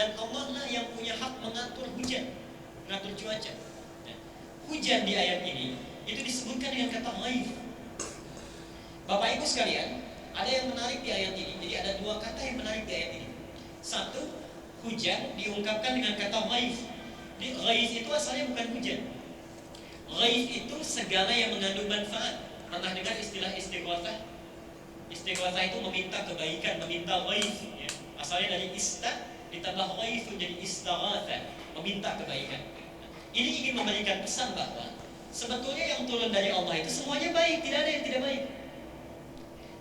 dan Allah lah yang punya hak mengatur hujan, mengatur cuaca. Hujan di ayat ini itu disebutkan dengan kata ghaib. Bapak Ibu sekalian, ada yang menarik di ayat ini. Jadi ada dua kata yang menarik di ayat ini. Satu, hujan diungkapkan dengan kata ghaib. Jadi ghaib itu asalnya bukan hujan. Ghaib itu segala yang mengandung manfaat. Pernah dengar istilah istighatsah? Istighatsah itu meminta kebaikan, meminta ghaib, ya. Asalnya dari ditambah ghaib jadi istaghatsah, meminta kebaikan. Ini ingin memberikan pesan bahwa sebetulnya yang turun dari Allah itu semuanya baik, tidak ada yang tidak baik.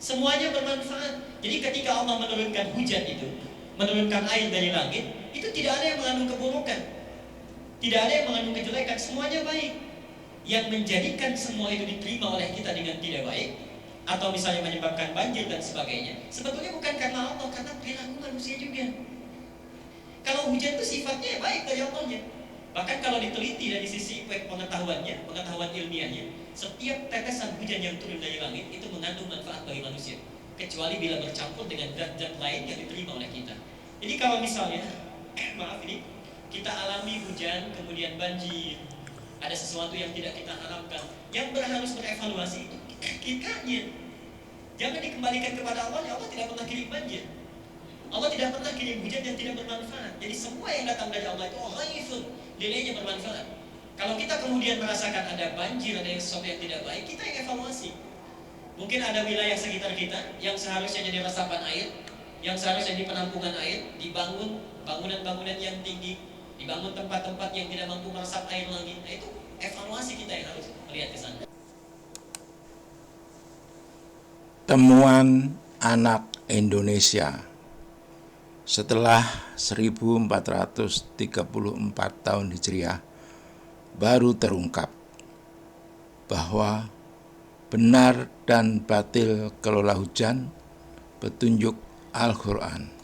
Semuanya bermanfaat. Jadi ketika Allah menurunkan hujan itu, menurunkan air dari langit, itu tidak ada yang mengandung keburukan, tidak ada yang mengandung kejelekan, semuanya baik. Yang menjadikan semua itu diterima oleh kita dengan tidak baik, atau misalnya menyebabkan banjir dan sebagainya, sebetulnya bukan karena Allah, karena perilaku manusia juga. Kalau hujan itu sifatnya baik dari Allahnya. Bahkan kalau diteliti dari sisi pengetahuannya, pengetahuan ilmiahnya, setiap tetesan hujan yang turun dari langit itu mengandung manfaat bagi manusia, kecuali bila bercampur dengan zat-zat lain yang diterima oleh kita. Jadi kalau misalnya, maaf ini, kita alami hujan kemudian banjir, ada sesuatu yang tidak kita harapkan, yang harus berevaluasi itu kitanya. Jangan dikembalikan kepada Allah, ya Allah tidak pernah kirim banjir, Allah tidak pernah kirim hujan yang tidak bermanfaat. Jadi semua yang datang dari Allah itu ghaibun, nilainya bermanfaat. Kalau kita kemudian merasakan ada banjir, ada sesuatu yang tidak baik, kita yang evaluasi. Mungkin ada wilayah sekitar kita yang seharusnya jadi resapan air, yang seharusnya jadi penampungan air, dibangun bangunan-bangunan yang tinggi, dibangun tempat-tempat yang tidak mampu meresap air lagi. Nah, itu evaluasi kita yang harus melihat ke sana. Temuan anak Indonesia setelah 1434 tahun Hijriah baru terungkap bahwa benar dan batil kelola hujan petunjuk Al-Quran.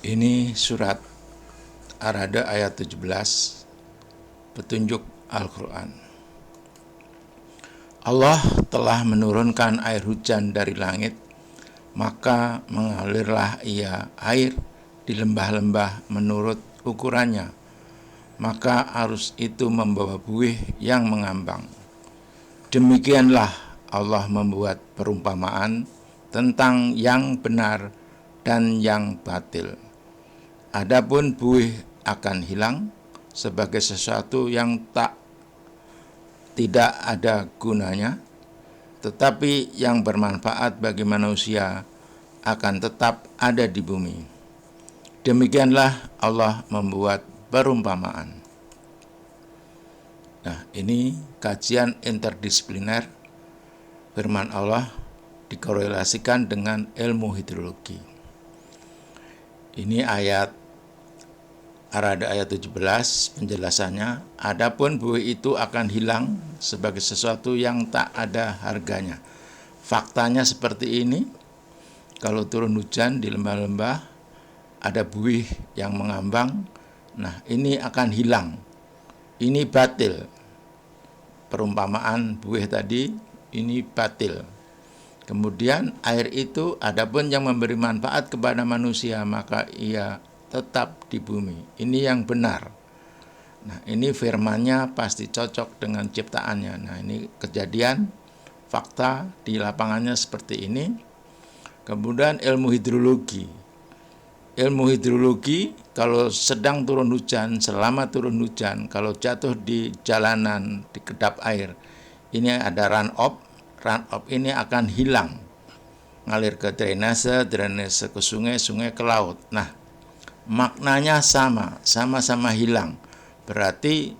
Ini surat Ar-Ra'd ayat 17, petunjuk Al-Quran. Allah telah menurunkan air hujan dari langit, maka mengalirlah ia air di lembah-lembah menurut ukurannya, maka arus itu membawa buih yang mengambang. Demikianlah Allah membuat perumpamaan tentang yang benar dan yang batil. Adapun buih akan hilang sebagai sesuatu yang tidak ada gunanya, tetapi yang bermanfaat bagi manusia akan tetap ada di bumi. Demikianlah Allah membuat perumpamaan. Nah, ini kajian interdisipliner firman Allah dikorelasikan dengan ilmu hidrologi. Ini ayat Ar-Ra'd ayat 17, penjelasannya, adapun buih itu akan hilang sebagai sesuatu yang tak ada harganya. Faktanya seperti ini, kalau turun hujan di lembah-lembah, ada buih yang mengambang, nah ini akan hilang. Ini batil. Perumpamaan buih tadi, ini batil. Kemudian air itu, adapun yang memberi manfaat kepada manusia, maka ia tetap di bumi. Ini yang benar. Nah, ini firmannya pasti cocok dengan ciptaannya. Nah, ini kejadian, fakta di lapangannya seperti ini. Kemudian ilmu hidrologi. Ilmu hidrologi, kalau sedang turun hujan, selama turun hujan, kalau jatuh di jalanan, di kedap air, ini ada run-off. Run-off ini akan hilang, ngalir ke drainase ke sungai, sungai ke laut. Nah, maknanya sama-sama hilang. Berarti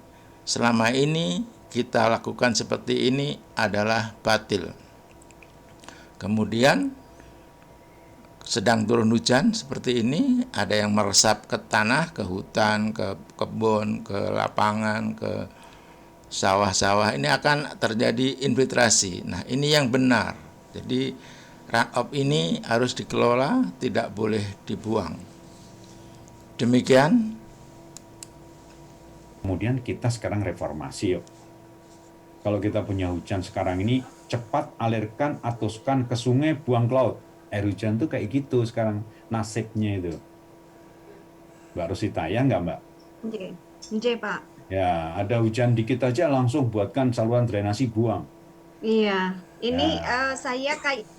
selama ini kita lakukan seperti ini adalah batil. Kemudian sedang turun hujan seperti ini, ada yang meresap ke tanah, ke hutan, ke kebun, ke lapangan, ke sawah-sawah, ini akan terjadi infiltrasi. Nah, ini yang benar. Jadi run-off ini harus dikelola, tidak boleh dibuang. Demikian. Kemudian kita sekarang reformasi yuk. Kalau kita punya hujan sekarang ini, cepat alirkan, atuskan ke sungai, buang ke laut. Air hujan tuh kayak gitu sekarang nasibnya itu. Mbak Rosita, ya nggak Mbak? Nggih. Nggih, Pak. Ya, ada hujan dikit aja langsung buatkan saluran drainasi buang. Iya. Ini Ya, saya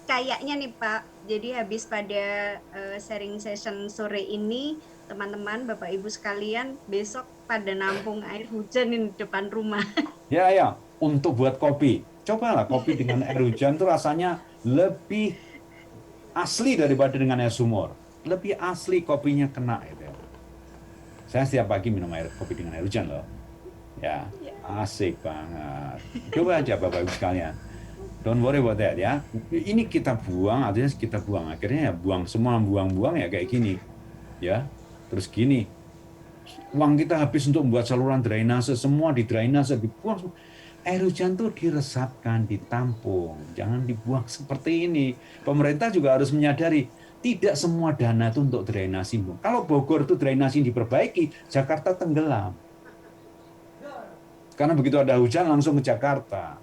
kayaknya nih, Pak. Jadi habis pada sharing session sore ini, teman-teman, Bapak Ibu sekalian, besok pada nampung air hujan di depan rumah. ya, untuk buat kopi. Cobalah kopi dengan air hujan tuh rasanya lebih asli daripada dengan air sumur. Lebih asli kopinya kena gitu. Saya setiap pagi minum kopi dengan air hujan loh. Ya, asik banget. Coba aja Bapak Ibu sekalian. Don't worry about that ya. Ini kita buang, artinya kita buang. Akhirnya ya buang semua, buang-buang ya kayak gini. Ya, terus gini. Uang kita habis untuk membuat saluran drainase, semua di drainase, dibuang. Air hujan tuh diresapkan, ditampung. Jangan dibuang seperti ini. Pemerintah juga harus menyadari, tidak semua dana itu untuk drainasi. Kalau Bogor itu drainasi diperbaiki, Jakarta tenggelam. Karena begitu ada hujan langsung ke Jakarta.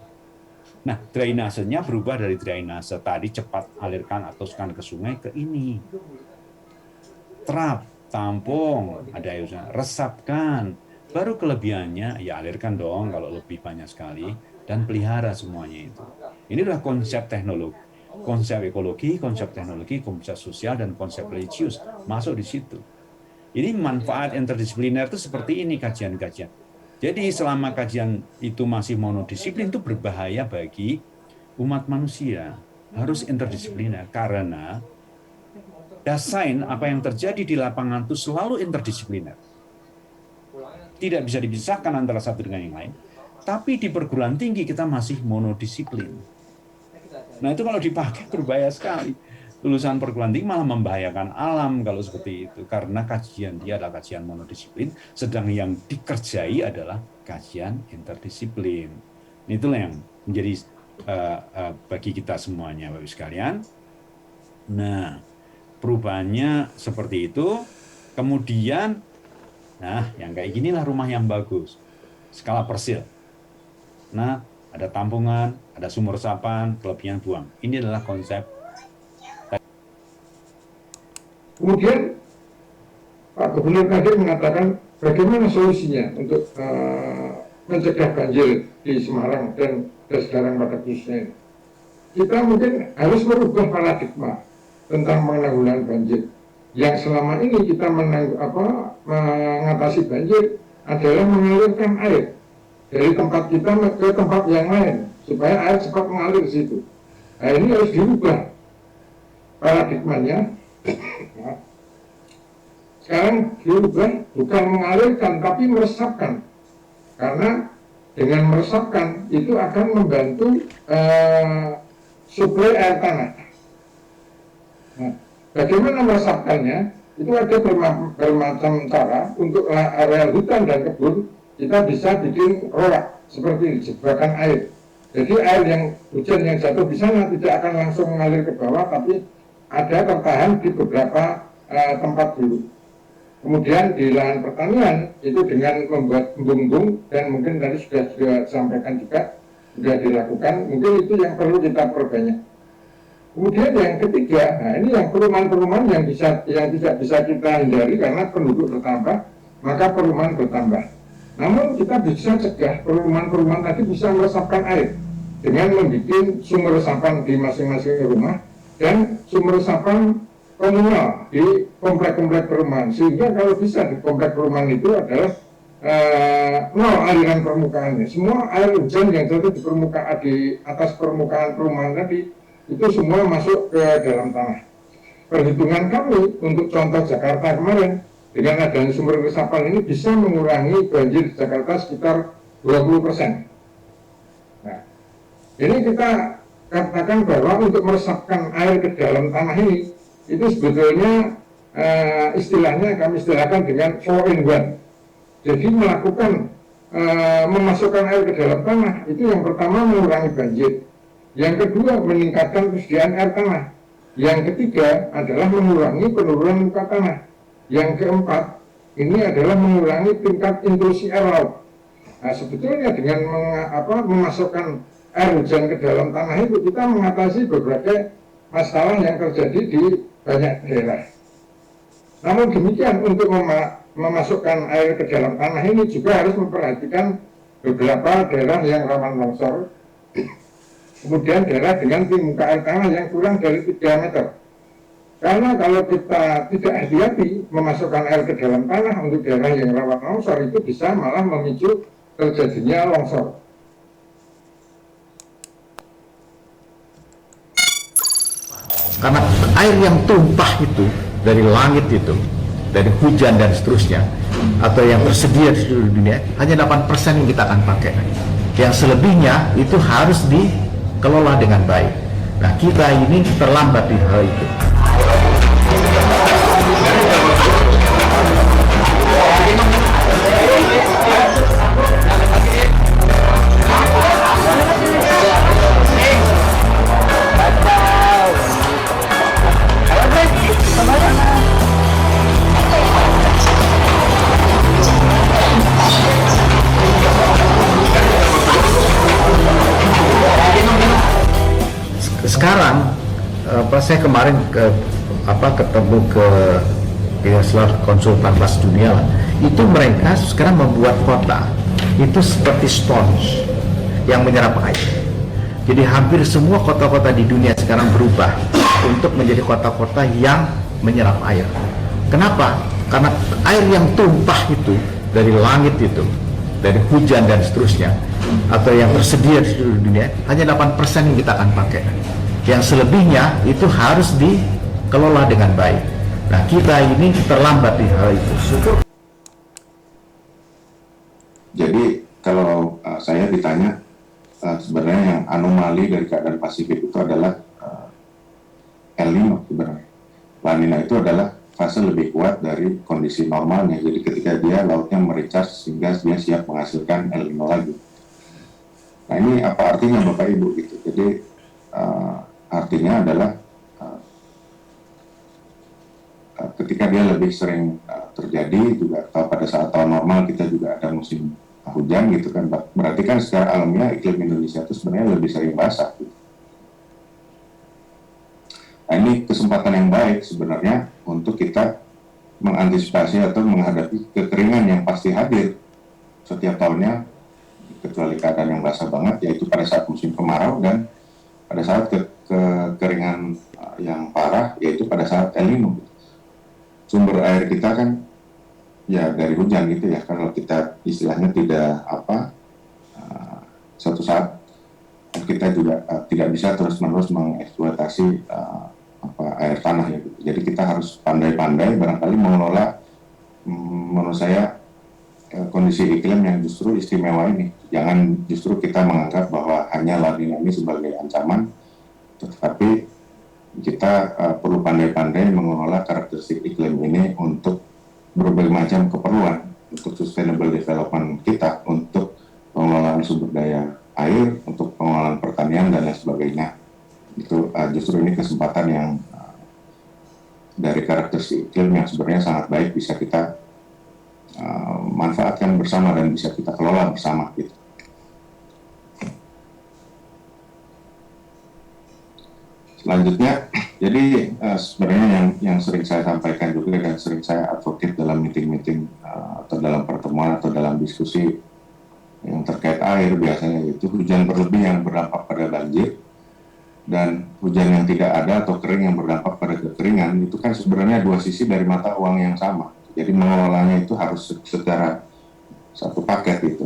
Nah, drainasenya berubah dari drainase tadi cepat alirkan atau teruskan ke sungai ke ini. Trap, tampung, ada air hujan, resapkan. Baru kelebihannya ya alirkan dong kalau lebih banyak sekali dan pelihara semuanya itu. Ini adalah konsep teknologi, konsep ekologi, konsep teknologi, konsep sosial dan konsep religius masuk di situ. Ini manfaat interdisipliner itu seperti ini kajian-kajian. Jadi selama kajian itu masih monodisiplin itu berbahaya bagi umat manusia. Harus interdisipliner karena desain apa yang terjadi di lapangan itu selalu interdisipliner. Tidak bisa dipisahkan antara satu dengan yang lain. Tapi di perguruan tinggi kita masih monodisiplin. Nah itu kalau dipakai berbahaya sekali. Lulusan perguruan tinggi malah membahayakan alam kalau seperti itu. Karena kajian dia adalah kajian monodisiplin, sedang yang dikerjai adalah kajian interdisiplin. Itulah yang menjadi bagi kita semuanya, Bapak Ibu sekalian. Nah, perubahannya seperti itu. Kemudian, nah yang kayak ginilah rumah yang bagus. Skala persil. Nah, ada tampungan, ada sumur resapan, kelebihan buang. Ini adalah konsep. Kemudian Pak Gubernur tadi mengatakan bagaimana solusinya untuk mencegah banjir di Semarang dan sekarang pada khususnya ini. Kita mungkin harus merubah paradigma tentang penanggulangan banjir. Yang selama ini kita mengatasi banjir adalah mengalirkan air dari tempat kita ke tempat yang lain supaya air cepat mengalir ke situ. Nah ini harus dirubah paradigmanya. Sekarang diubah bukan mengalirkan tapi meresapkan, karena dengan meresapkan itu akan membantu suplai air tanah. Nah, bagaimana meresapkannya? Itu ada bermacam cara. Untuk area hutan dan kebun kita bisa bikin roak seperti ini, jebakan air. Jadi air yang hujan yang jatuh di sana tidak akan langsung mengalir ke bawah, tapi ada tertahan di beberapa tempat dulu. Kemudian di lahan pertanian itu dengan membuat embung-embung, dan mungkin tadi sudah disampaikan juga sudah dilakukan, mungkin itu yang perlu kita perbanyak. Kemudian yang ketiga, nah ini yang perumahan-perumahan yang tidak bisa kita hindari karena penduduk bertambah, maka perumahan bertambah. Namun kita bisa cegah perumahan-perumahan tadi bisa meresapkan air dengan membuat sumur resapan di masing-masing rumah dan sumur resapan komunal di komplek-komplek perumahan, sehingga kalau bisa di komplek perumahan itu adalah nol aliran permukaannya. Semua air hujan yang jatuh di permukaan, di atas permukaan perumahan tadi itu semua masuk ke dalam tanah. Perhitungan kami untuk contoh Jakarta kemarin dengan adanya sumber resapan ini bisa mengurangi banjir di Jakarta sekitar 20%. Nah, ini kita katakan bahwa untuk meresapkan air ke dalam tanah ini itu sebetulnya istilahnya kami istilahkan dengan 4-in-1. Jadi melakukan memasukkan air ke dalam tanah itu yang pertama mengurangi banjir, yang kedua meningkatkan persediaan air tanah, yang ketiga adalah mengurangi penurunan muka tanah, yang keempat ini adalah mengurangi tingkat intrusi air laut. Nah sebetulnya dengan memasukkan air hujan ke dalam tanah itu kita mengatasi berbagai masalah yang terjadi di banyak daerah. Namun demikian, untuk memasukkan air ke dalam tanah ini juga harus memperhatikan beberapa daerah yang rawan longsor, kemudian daerah dengan tinggi muka air tanah yang kurang dari 3 meter. Karena kalau kita tidak hati-hati memasukkan air ke dalam tanah untuk daerah yang rawan longsor, itu bisa malah memicu terjadinya longsor. Karena air yang tumpah itu dari langit itu, dari hujan dan seterusnya, atau yang tersedia di seluruh dunia, hanya 8% yang kita akan pakai. Yang selebihnya itu harus dikelola dengan baik. Nah, kita ini terlambat di hal itu. Sekarang saya kemarin ketemu ke konsultan kelas dunia lah. Itu mereka sekarang membuat kota itu seperti sponge yang menyerap air. Jadi hampir semua kota-kota di dunia sekarang berubah untuk menjadi kota-kota yang menyerap air. Kenapa? Karena air yang tumpah itu dari langit itu, dari hujan dan seterusnya, atau yang tersedia di seluruh dunia, hanya 8% yang kita akan pakai. Yang selebihnya itu harus dikelola dengan baik. Nah, kita ini terlambat di hal itu. Jadi kalau saya ditanya, sebenarnya yang anomali dari keadaan Pasifik itu adalah El Nino sebenarnya. La Nina itu adalah fase lebih kuat dari kondisi normalnya. Jadi ketika dia lautnya merecharge sehingga dia siap menghasilkan El Nino lagi. Nah, ini apa artinya Bapak Ibu gitu. Jadi artinya adalah ketika dia lebih sering terjadi juga, kalau pada saat tahun normal kita juga ada musim hujan gitu kan, berarti kan secara alamiah iklim Indonesia itu sebenarnya lebih sering basah gitu. Nah, ini kesempatan yang baik sebenarnya untuk kita mengantisipasi atau menghadapi kekeringan yang pasti hadir setiap tahunnya, kecuali keadaan yang basah banget, yaitu pada saat musim kemarau, dan pada saat kekeringan yang parah, yaitu pada saat El Nino. Sumber air kita kan ya dari hujan gitu ya, kalau kita istilahnya tidak suatu saat kita juga tidak bisa terus-menerus mengeksploitasi air tanah ya gitu. Jadi kita harus pandai-pandai barangkali mengelola, menurut saya, kondisi iklim yang justru istimewa ini. Jangan justru kita menganggap bahwa hanya La Nina ini sebagai ancaman, tetapi kita perlu pandai-pandai mengelola karakteristik iklim ini untuk berbagai macam keperluan, untuk sustainable development kita, untuk pengelolaan sumber daya air, untuk pengelolaan pertanian dan lain sebagainya. Itu justru ini kesempatan yang dari karakteristik iklim yang sebenarnya sangat baik bisa kita manfaatkan bersama dan bisa kita kelola bersama gitu. Selanjutnya, jadi sebenarnya yang sering saya sampaikan juga dan sering saya advocate dalam meeting-meeting atau dalam pertemuan atau dalam diskusi yang terkait air biasanya itu hujan berlebih yang berdampak pada banjir dan hujan yang tidak ada atau kering yang berdampak pada kekeringan, itu kan sebenarnya dua sisi dari mata uang yang sama. Jadi mengelolanya itu harus secara satu paket itu.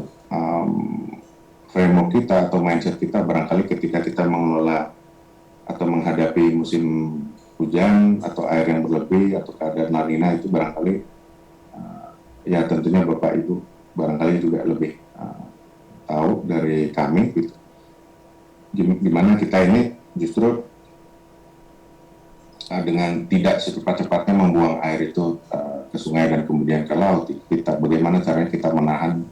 Framework kita atau mindset kita barangkali ketika kita mengelola atau menghadapi musim hujan atau air yang berlebih atau keadaan La Nina itu barangkali ya tentunya Bapak Ibu barangkali juga lebih tahu dari kami gitu. Gimana kita ini justru dengan tidak secepat-cepatnya membuang air itu ke sungai dan kemudian ke laut. Kita bagaimana caranya kita menahan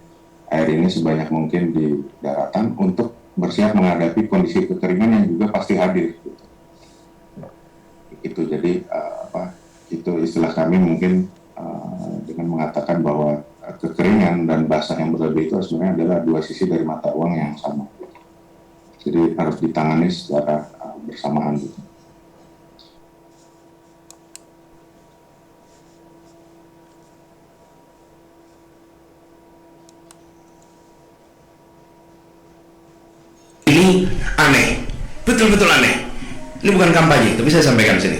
air ini sebanyak mungkin di daratan untuk bersiap menghadapi kondisi kekeringan yang juga pasti hadir. Gitu. Itu jadi itu istilah kami mungkin dengan mengatakan bahwa kekeringan dan basah yang berlebih itu sebenarnya adalah dua sisi dari mata uang yang sama. Jadi harus ditangani secara bersamaan. Gitu. ini aneh, betul-betul aneh. Ini bukan kampanye, tapi saya sampaikan di sini.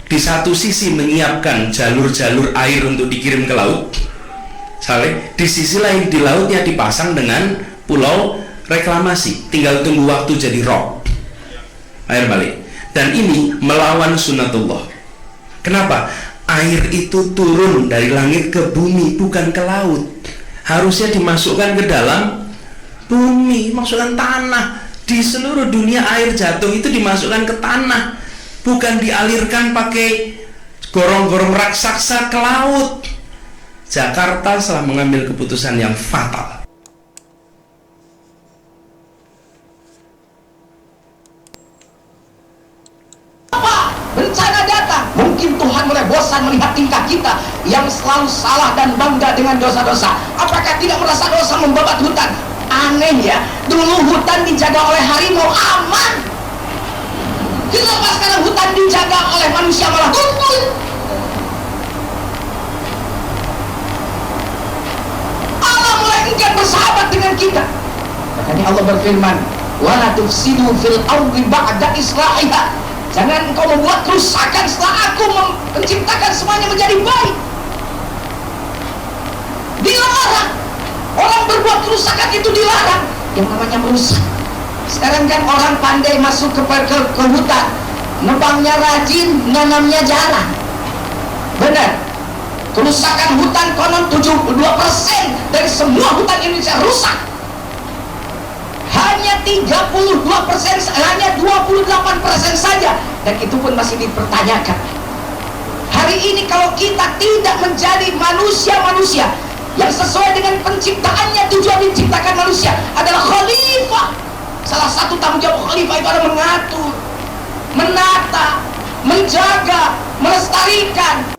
Di satu sisi menyiapkan jalur-jalur air untuk dikirim ke laut, di sisi lain di lautnya dipasang dengan pulau reklamasi, tinggal tunggu waktu jadi rob, air balik. Dan ini melawan sunnatullah. Kenapa? Air itu turun dari langit ke bumi, bukan ke laut. Harusnya dimasukkan ke dalam bumi, masukkan tanah. Di seluruh dunia air jatuh itu dimasukkan ke tanah, bukan dialirkan pakai gorong-gorong raksasa ke laut. Jakarta telah mengambil keputusan yang fatal. Bencana datang, mungkin Tuhan mulai bosan melihat tingkah kita yang selalu salah dan bangga dengan dosa-dosa. Apakah tidak merasa dosa membabat hutan? Aneh ya, dulu hutan dijaga oleh harimau aman. Kenapa sekarang hutan dijaga oleh manusia malah kumpul? Allah mulai enggan bersahabat dengan kita. Makanya Allah berfirman, "Wala tufsidu fil ardi ba'da islahiha." Jangan engkau membuat kerusakan setelah aku menciptakan semuanya menjadi baik. Dilarang. Orang berbuat kerusakan itu dilarang. Yang namanya merusak. Sekarang kan orang pandai masuk ke hutan, nebangnya rajin, nanamnya jarang. Benar. Kerusakan hutan konon 72% dari semua hutan Indonesia rusak. Hanya 32%, hanya 28% saja, dan itu pun masih dipertanyakan. Hari ini kalau kita tidak menjadi manusia-manusia yang sesuai dengan penciptaannya, tujuan diciptakan manusia adalah khalifah. Salah satu tanggung jawab khalifah itu adalah mengatur, menata, menjaga, melestarikan,